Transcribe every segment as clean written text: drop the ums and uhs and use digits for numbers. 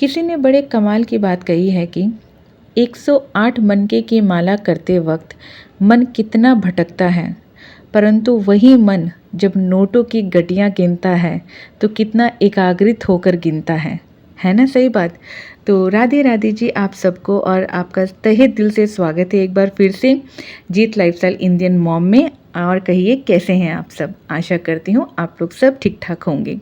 किसी ने बड़े कमाल की बात कही है कि 108 मनके की माला करते वक्त मन कितना भटकता है, परंतु वही मन जब नोटों की गड्डियाँ गिनता है तो कितना एकाग्रित होकर गिनता है ना? सही बात। तो राधे राधे जी आप सबको, और आपका तहे दिल से स्वागत है एक बार फिर से जीत लाइफस्टाइल इंडियन मॉम में। और कहिए कैसे हैं आप सब? आशा करती हूँ आप लोग सब ठीक ठाक होंगे।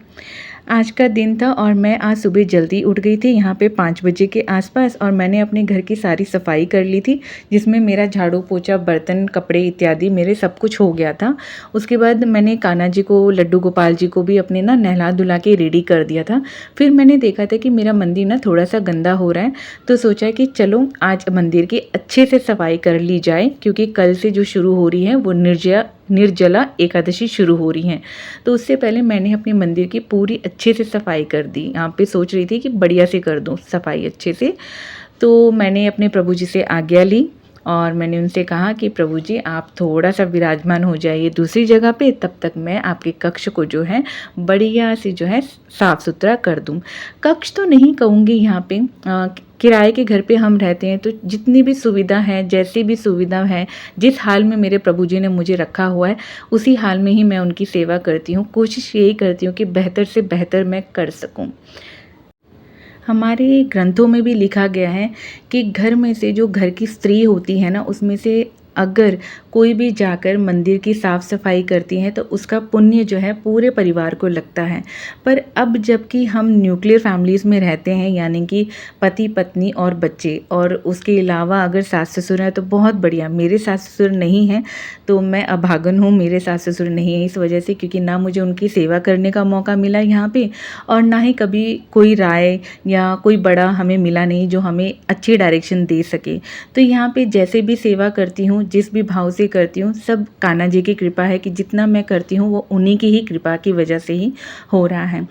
आज का दिन था और मैं आज सुबह जल्दी उठ गई थी, यहाँ पे 5 बजे के आसपास, और मैंने अपने घर की सारी सफाई कर ली थी, जिसमें मेरा झाड़ू पोछा बर्तन कपड़े इत्यादि मेरे सब कुछ हो गया था। उसके बाद मैंने कान्हा जी को, लड्डू गोपाल जी को भी अपने नहला धुला के रेडी कर दिया था। फिर मैंने देखा था कि मेरा मंदिर थोड़ा सा गंदा हो रहा है, तो सोचा कि चलो आज मंदिर की अच्छे से सफाई कर ली जाए, क्योंकि कल से जो शुरू हो रही है वो निर्जला एकादशी शुरू हो रही हैं। तो उससे पहले मैंने अपने मंदिर की पूरी अच्छे से सफाई कर दी। यहाँ पे सोच रही थी कि बढ़िया से कर दूँ सफाई अच्छे से। तो मैंने अपने प्रभु जी से आज्ञा ली और मैंने उनसे कहा कि प्रभु जी आप थोड़ा सा विराजमान हो जाइए दूसरी जगह पे, तब तक मैं आपके कक्ष को जो है बढ़िया से जो है साफ़ सुथरा कर दूँ। कक्ष तो नहीं कहूँगी, यहाँ पे किराए के घर पे हम रहते हैं, तो जितनी भी सुविधा है, जैसी भी सुविधा है, जिस हाल में मेरे प्रभु जी ने मुझे रखा हुआ है उसी हाल में ही मैं उनकी सेवा करती हूँ। कोशिश यही करती हूँ कि बेहतर से बेहतर मैं कर सकूँ। हमारे ग्रंथों में भी लिखा गया है कि घर में से जो घर की स्त्री होती है ना, उसमें से अगर कोई भी जाकर मंदिर की साफ़ सफाई करती हैं तो उसका पुण्य जो है पूरे परिवार को लगता है। पर अब जबकि हम न्यूक्लियर फैमिलीज़ में रहते हैं, यानी कि पति पत्नी और बच्चे, और उसके अलावा अगर सास ससुर हैं तो बहुत बढ़िया। मेरे सास ससुर नहीं हैं तो मैं अभागन हूँ, मेरे सास ससुर नहीं है इस वजह से, क्योंकि ना मुझे उनकी सेवा करने का मौका मिला यहाँ पे, और ना ही कभी कोई राय या कोई बड़ा हमें मिला नहीं जो हमें अच्छी डायरेक्शन दे सके। तो यहाँ पे जैसे भी सेवा करती हूँ, जिस भी भाव से करती हूँ, सब कान्हा जी की कृपा है कि जितना मैं करती हूँ वो उन्हीं की ही कृपा की वजह से ही हो रहा है।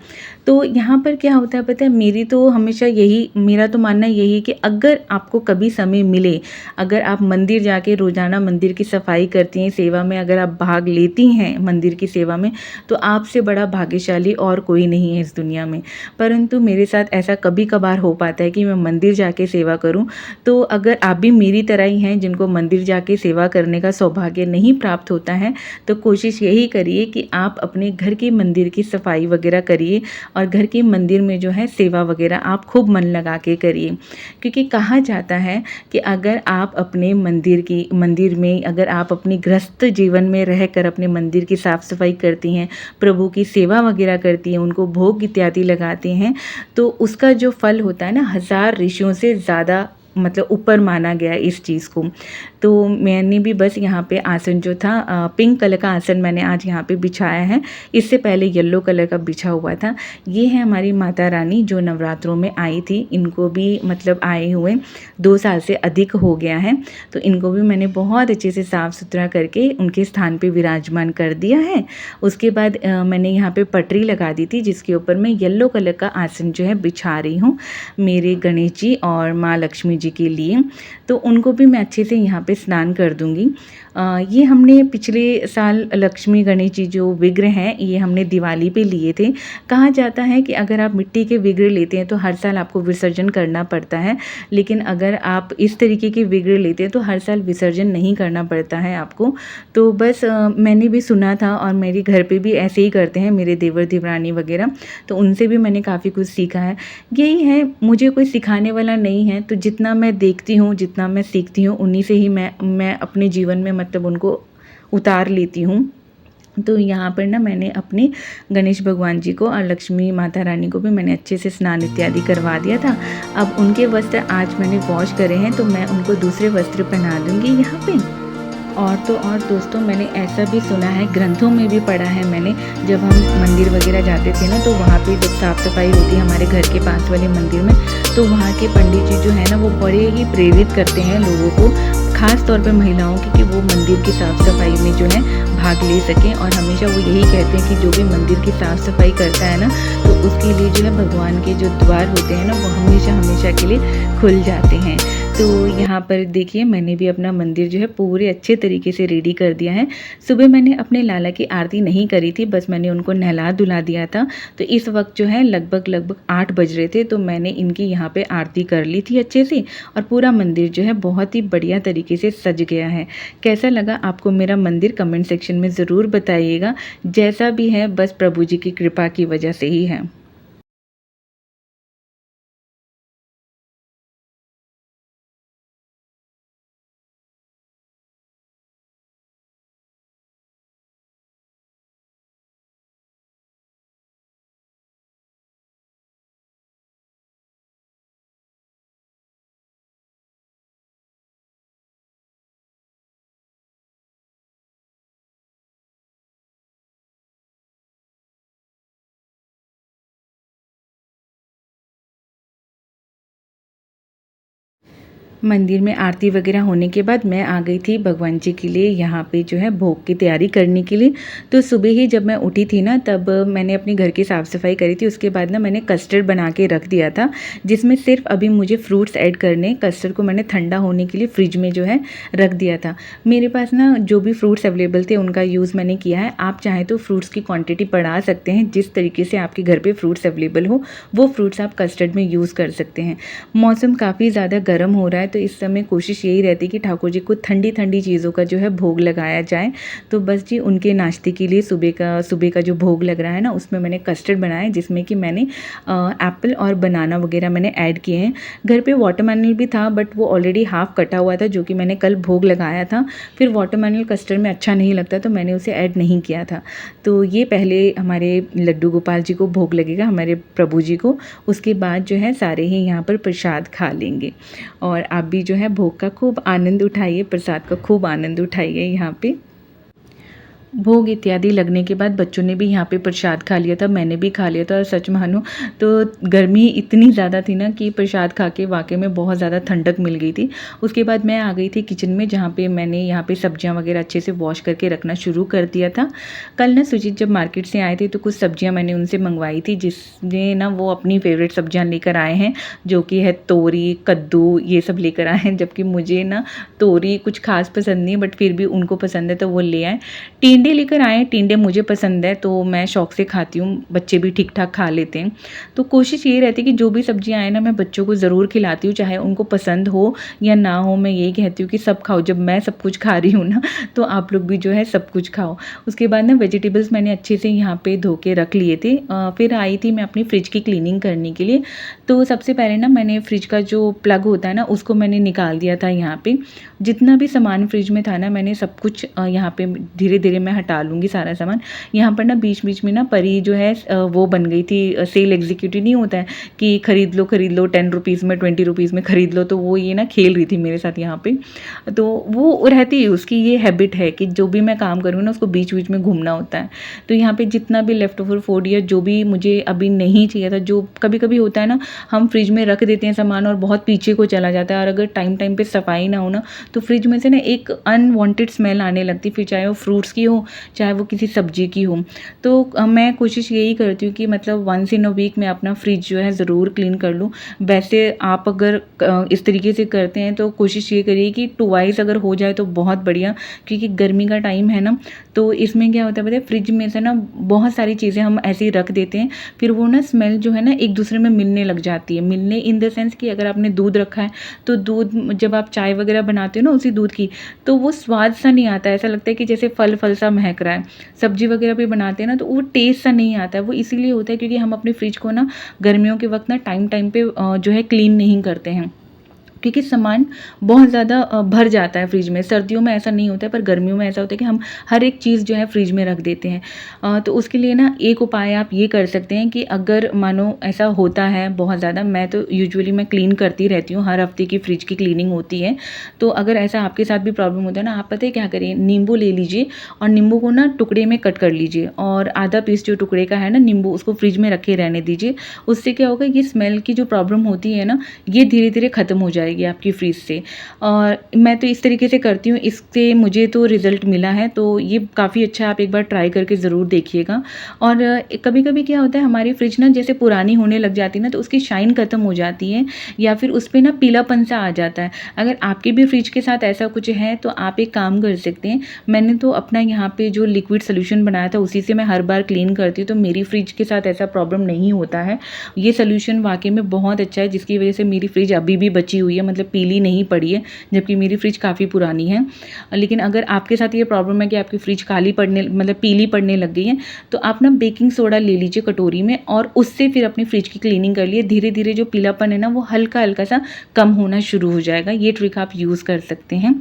तो यहाँ पर क्या होता है पता है, मेरा तो मानना यही कि अगर आपको कभी समय मिले, अगर आप मंदिर जाके रोज़ाना मंदिर की सफाई करती हैं, सेवा में अगर आप भाग लेती हैं मंदिर की सेवा में, तो आपसे बड़ा भाग्यशाली और कोई नहीं है इस दुनिया में। परंतु मेरे साथ ऐसा कभी कभार हो पाता है कि मैं मंदिर जाके सेवा करूँ। तो अगर आप भी मेरी तरह ही हैं जिनको मंदिर जाके सेवा करने का सौभाग्य नहीं प्राप्त होता है, तो कोशिश यही करिए कि आप अपने घर के मंदिर की सफाई वगैरह करिए, और घर के मंदिर में जो है सेवा वगैरह आप खूब मन लगा के करिए। क्योंकि कहा जाता है कि अगर आप अपने मंदिर में अगर आप अपनी गृहस्थ जीवन में रहकर अपने मंदिर की साफ़ सफाई करती हैं, प्रभु की सेवा वगैरह करती हैं, उनको भोग इत्यादि लगाते हैं, तो उसका जो फल होता है ना, 1000 ऋषियों से ज़्यादा मतलब ऊपर माना गया इस चीज़ को। तो मैंने भी बस यहाँ पे आसन जो था पिंक कलर का आसन मैंने आज यहाँ पे बिछाया है। इससे पहले येलो कलर का बिछा हुआ था। ये है हमारी माता रानी जो नवरात्रों में आई थी। इनको भी मतलब आए हुए 2 साल से अधिक हो गया है, तो इनको भी मैंने बहुत अच्छे से साफ़ सुथरा करके उनके स्थान पे विराजमान कर दिया है। उसके बाद मैंने यहाँ पे पटरी लगा दी थी, जिसके ऊपर मैं येलो कलर का आसन जो है बिछा रही हूँ मेरे गणेश जी और माँ लक्ष्मी जी के लिए। तो उनको भी मैं अच्छे से यहाँ पे स्नान कर दूँगी। ये हमने पिछले साल लक्ष्मी गणेश जी जो विग्रह हैं, ये हमने दिवाली पे लिए थे। कहा जाता है कि अगर आप मिट्टी के विग्रह लेते हैं तो हर साल आपको विसर्जन करना पड़ता है, लेकिन अगर आप इस तरीके के विग्रह लेते हैं तो हर साल विसर्जन नहीं करना पड़ता है आपको। तो बस मैंने भी सुना था, और मेरे घर पे भी ऐसे ही करते हैं मेरे देवर देवरानी वगैरह, तो उनसे भी मैंने काफ़ी कुछ सीखा है। यही है, मुझे कोई सिखाने वाला नहीं है, तो जितना मैं देखती हूँ, जितना मैं सीखती हूँ, उन्हीं से ही मैं अपने जीवन में मतलब उनको उतार लेती हूँ। तो यहाँ पर ना मैंने अपने गणेश भगवान जी को और लक्ष्मी माता रानी को भी मैंने अच्छे से स्नान इत्यादि करवा दिया था। अब उनके वस्त्र आज मैंने वॉश करे हैं, तो मैं उनको दूसरे वस्त्र पहना दूँगी यहाँ पे। और दोस्तों, मैंने ऐसा भी सुना है, ग्रंथों में भी पढ़ा है मैंने, जब हम मंदिर वगैरह जाते थे ना, तो वहाँ पे जब साफ़ सफाई होती है हमारे घर के पास वाले मंदिर में, तो वहाँ के पंडित जी जो है ना, वो बड़े ही प्रेरित करते हैं लोगों को, ख़ास तौर पे महिलाओं की, कि वो मंदिर की साफ़ सफाई में जो है भाग ले सकें। और हमेशा वो यही कहते हैं कि जो भी मंदिर की साफ़ सफाई करता है ना, तो उसके लिए जो है भगवान के जो द्वार होते हैं ना, वो हमेशा हमेशा के लिए खुल जाते हैं। तो यहाँ पर देखिए मैंने भी अपना मंदिर जो है पूरे अच्छे तरीके से रेडी कर दिया है। सुबह मैंने अपने लाला की आरती नहीं करी थी, बस मैंने उनको नहला-धुला दिया था। तो इस वक़्त जो है लगभग 8 बज रहे थे, तो मैंने इनकी यहाँ पे आरती कर ली थी अच्छे से और पूरा मंदिर जो है बहुत ही बढ़िया तरीके से सज गया है। कैसा लगा आपको मेरा मंदिर कमेंट सेक्शन में ज़रूर बताइएगा। जैसा भी है बस प्रभु जी की कृपा की वजह से ही है। मंदिर में आरती वगैरह होने के बाद मैं आ गई थी भगवान जी के लिए यहाँ पे जो है भोग की तैयारी करने के लिए। तो सुबह ही जब मैं उठी थी ना तब मैंने अपने घर की साफ़ सफाई करी थी। उसके बाद ना मैंने कस्टर्ड बना के रख दिया था, जिसमें सिर्फ अभी मुझे फ्रूट्स ऐड करने। कस्टर्ड को मैंने ठंडा होने के लिए फ्रिज में जो है रख दिया था। मेरे पास ना जो भी फ्रूट्स अवेलेबल थे उनका यूज़ मैंने किया है। आप चाहें तो फ्रूट्स की क्वान्टिटी बढ़ा सकते हैं, जिस तरीके से आपके घर पर फ्रूट्स अवेलेबल हो वो फ्रूट्स आप कस्टर्ड में यूज़ कर सकते हैं। मौसम काफ़ी ज़्यादा गर्म हो रहा है, तो इस समय कोशिश यही रहती है कि ठाकुर जी को ठंडी-ठंडी चीज़ों का जो है भोग लगाया जाए। तो बस जी उनके नाश्ते के लिए सुबह का जो भोग लग रहा है ना, उसमें मैंने कस्टर्ड बनाया है, जिसमें कि मैंने एप्पल और बनाना वगैरह मैंने ऐड किए हैं। घर पे वाटरमेलन भी था बट वो ऑलरेडी हाफ़ कटा हुआ था, जो कि मैंने कल भोग लगाया था। फिर वाटरमेलन कस्टर्ड में अच्छा नहीं लगता, तो मैंने उसे ऐड नहीं किया था। तो ये पहले हमारे लड्डू गोपाल जी को भोग लगेगा, हमारे प्रभु जी को। उसके बाद जो है सारे ही यहाँ पर प्रसाद खा लेंगे। और आप भी जो है भोग का खूब आनंद उठाइए, प्रसाद का खूब आनंद उठाइए यहाँ पे। भोग इत्यादि लगने के बाद बच्चों ने भी यहाँ पे प्रसाद खा लिया था, मैंने भी खा लिया था। और सच मानूँ तो गर्मी इतनी ज़्यादा थी ना कि प्रसाद खा के वाक़ई में बहुत ज़्यादा ठंडक मिल गई थी। उसके बाद मैं आ गई थी किचन में, जहाँ पे मैंने यहाँ पे सब्जियाँ वगैरह अच्छे से वॉश करके रखना शुरू कर दिया था। कल ना सुजीत जब मार्केट से आए थे तो कुछ सब्जियाँ मैंने उनसे मंगवाई थी, जिसमें ना वो अपनी फ़ेवरेट सब्जियाँ लेकर आए हैं, जो कि है तोरी, कद्दू, ये सब लेकर आए हैं। जबकि मुझे ना तोरी कुछ ख़ास पसंद नहीं है, बट फिर भी उनको पसंद है तो वो ले आए। टिंडे लेकर आए, टिंडे मुझे पसंद है तो मैं शौक़ से खाती हूँ, बच्चे भी ठीक-ठाक खा लेते हैं। तो कोशिश ये रहती है कि जो भी सब्जियाँ आए ना मैं बच्चों को ज़रूर खिलाती हूँ, चाहे उनको पसंद हो या ना हो। मैं यही कहती हूँ कि सब खाओ, जब मैं सब कुछ खा रही हूँ ना तो आप लोग भी जो है सब कुछ खाओ। उसके बाद ना वेजिटेबल्स मैंने अच्छे से यहाँ पे धो के रख लिए थे। फिर आई थी मैं अपनी फ्रिज की क्लीनिंग करने के लिए। तो सबसे पहले ना मैंने फ्रिज का जो प्लग होता है ना उसको मैंने निकाल दिया था यहाँ पे। जितना भी सामान फ्रिज में था ना मैंने सब कुछ यहाँ पे धीरे-धीरे मैं हटा लूँगी सारा सामान। यहाँ पर ना बीच-बीच में ना परी जो है वो बन गई थी, सेल एग्जीक्यूटिव नहीं होता है कि खरीद लो 10 रुपीज़ में 20 रुपीज़ में खरीद लो, तो वो ये ना खेल रही थी मेरे साथ यहाँ पे। तो वो रहती है, उसकी ये हैबिट है कि जो भी मैं काम करूँ ना उसको बीच-बीच में घूमना होता है। तो यहाँ पे जितना भी लेफ्ट ओवर फूड या जो भी मुझे अभी नहीं चाहिए था, जो कभी-कभी होता है ना हम फ्रिज में रख देते हैं सामान और बहुत पीछे को चला जाता है, और अगर टाइम पे सफाई ना हो ना तो फ्रिज में से ना एक अनवांटेड स्मेल आने लगती है, फिर चाहे वो फ्रूट्स की हो चाहे वो किसी सब्जी की हो। तो मैं कोशिश यही करती हूँ कि मतलब वंस इन अ वीक मैं अपना फ्रिज जो है ज़रूर क्लीन कर लूँ। वैसे आप अगर इस तरीके से करते हैं तो कोशिश ये करिए कि ट्वाइस अगर हो जाए तो बहुत बढ़िया, क्योंकि गर्मी का टाइम है ना, तो इसमें क्या होता है पता है, फ्रिज में से ना बहुत सारी चीज़ें हम ऐसे ही रख देते हैं, फिर वो ना स्मेल जो है ना एक दूसरे में मिलने लग जाती है। मिलने इन द सेंस कि अगर आपने दूध रखा है तो दूध जब आप चाय वगैरह बनाते हो ना उसी दूध की, तो वो स्वाद सा नहीं आता है, ऐसा लगता है कि जैसे फल सा महक रहा है। सब्जी वगैरह भी बनाते हैं ना तो वो टेस्ट सा नहीं आता है। वो इसीलिए होता है क्योंकि हम अपने फ्रिज को ना गर्मियों के वक्त ना टाइम पे जो है क्लीन नहीं करते हैं, क्योंकि सामान बहुत ज़्यादा भर जाता है फ्रिज में। सर्दियों में ऐसा नहीं होता है, पर गर्मियों में ऐसा होता है कि हम हर एक चीज़ जो है फ्रिज में रख देते हैं। तो उसके लिए ना एक उपाय आप ये कर सकते हैं कि अगर मानो ऐसा होता है बहुत ज़्यादा, मैं तो यूजुअली मैं क्लीन करती रहती हूँ, हर हफ्ते की फ्रिज की क्लीनिंग होती है। तो अगर ऐसा आपके साथ भी प्रॉब्लम होता है ना, आप पता है क्या करिए, नींबू ले लीजिए और नींबू को ना टुकड़े में कट कर लीजिए, और आधा पीस जो टुकड़े का है ना नींबू, उसको फ्रिज में रखे रहने दीजिए। उससे क्या होगा, ये स्मेल की जो प्रॉब्लम होती है ना ये धीरे-धीरे ख़त्म हो जाएगी। जाएगी आपकी फ्रिज से। और मैं तो इस तरीके से करती हूँ, इससे मुझे तो रिज़ल्ट मिला है, तो ये काफ़ी अच्छा है, आप एक बार ट्राई करके ज़रूर देखिएगा। और कभी-कभी क्या होता है, हमारी फ्रिज ना जैसे पुरानी होने लग जाती है ना, तो उसकी शाइन ख़त्म हो जाती है या फिर उस पे ना पीलापन सा आ जाता है। अगर आपकी भी फ्रिज के साथ ऐसा कुछ है तो आप एक काम कर सकते हैं, मैंने तो अपना यहाँ पे जो लिक्विड सॉल्यूशन बनाया था उसी से मैं हर बार क्लीन करती हूँ, तो मेरी फ्रिज के साथ ऐसा प्रॉब्लम नहीं होता है। ये सॉल्यूशन वाक़ई में बहुत अच्छा है, जिसकी वज़ह से मेरी फ्रिज अभी भी बची हुई है, मतलब पीली नहीं पड़ी है, जबकि मेरी फ्रिज काफ़ी पुरानी है। लेकिन अगर आपके साथ ये प्रॉब्लम है कि आपकी फ्रिज काली पड़ने मतलब पीली पड़ने लग गई है, तो आप ना बेकिंग सोडा ले लीजिए कटोरी में और उससे फिर अपनी फ्रिज की क्लीनिंग कर लिए। धीरे-धीरे जो पीलापन है ना वो हल्का-हल्का सा कम होना शुरू हो जाएगा। ये ट्रिक आप यूज़ कर सकते हैं।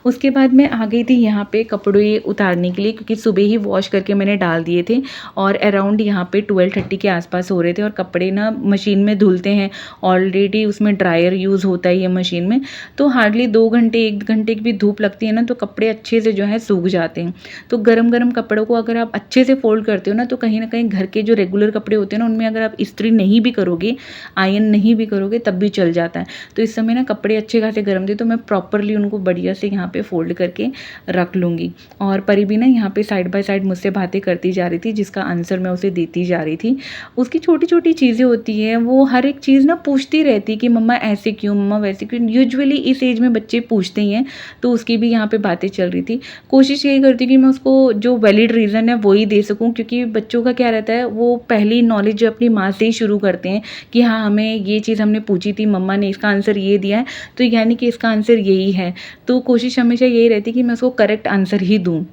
उसके बाद मैं आ गई थी यहाँ पे कपड़े उतारने के लिए, क्योंकि सुबह ही वॉश करके मैंने डाल दिए थे और अराउंड यहाँ पे 12:30 के आसपास हो रहे थे और कपड़े ना मशीन में धुलते हैं, ऑलरेडी उसमें ड्रायर यूज़ होता ही है मशीन में, तो हार्डली 2 घंटे 1 घंटे की भी धूप लगती है ना, तो कपड़े अच्छे से जो है सूख जाते हैं। तो गरम-गरम कपड़ों को अगर आप अच्छे से फ़ोल्ड करते हो ना, तो कहीं न कहीं घर के जो रेगुलर कपड़े होते हैं ना, उनमें अगर आप इस्त्री नहीं भी करोगे, आयरन नहीं भी करोगे, तब भी चल जाता है। तो इस समय ना कपड़े अच्छे खासे गर्म थे, तो मैं प्रॉपरली उनको बढ़िया से यहाँ पे फ़ोल्ड करके रख लूँगी। और परी भी ना यहाँ पे साइड बाय साइड मुझसे बातें करती जा रही थी, जिसका आंसर मैं उसे देती जा रही थी। उसकी छोटी-छोटी चीज़ें होती हैं, वो हर एक चीज़ ना पूछती रहती कि मम्मा ऐसे क्यों, मम्मा वैसे क्यों? यूजुअली इस एज में बच्चे पूछते ही हैं, तो उसकी भी यहाँ पे बातें चल रही थी। कोशिश यही करती हूँ कि मैं उसको जो वैलिड रीज़न है वो ही दे सकूँ, क्योंकि बच्चों का क्या रहता है, वो पहली नॉलेज अपनी माँ से ही शुरू करते हैं कि हाँ, हमें ये चीज़ हमने पूछी थी, मम्मा ने इसका आंसर ये दिया है, तो यानी कि इसका आंसर यही है। तो कोशिश हमेशा यही रहती है कि मैं उसको करेक्ट आंसर ही दूँ।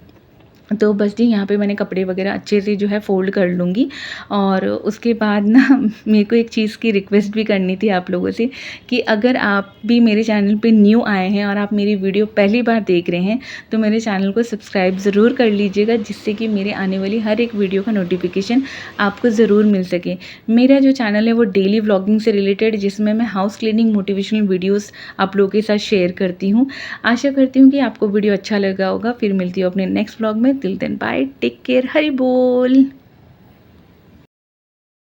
तो बस जी यहाँ पे मैंने कपड़े वगैरह अच्छे से जो है फ़ोल्ड कर लूँगी। और उसके बाद ना मेरे को एक चीज़ की रिक्वेस्ट भी करनी थी आप लोगों से, कि अगर आप भी मेरे चैनल पे न्यू आए हैं और आप मेरी वीडियो पहली बार देख रहे हैं, तो मेरे चैनल को सब्सक्राइब ज़रूर कर लीजिएगा, जिससे कि मेरे आने वाली हर एक वीडियो का नोटिफिकेशन आपको ज़रूर मिल सके। मेरा जो चैनल है वो डेली व्लॉगिंग से रिलेटेड, जिसमें मैं हाउस क्लीनिंग मोटिवेशनल वीडियोज़ आप लोगों के साथ शेयर करती हूँ। आशा करती हूँ कि आपको वीडियो अच्छा लगा होगा। फिर मिलती हूँ अपने नेक्स्ट व्लॉग में। Till then bye, take care, Hari बोल।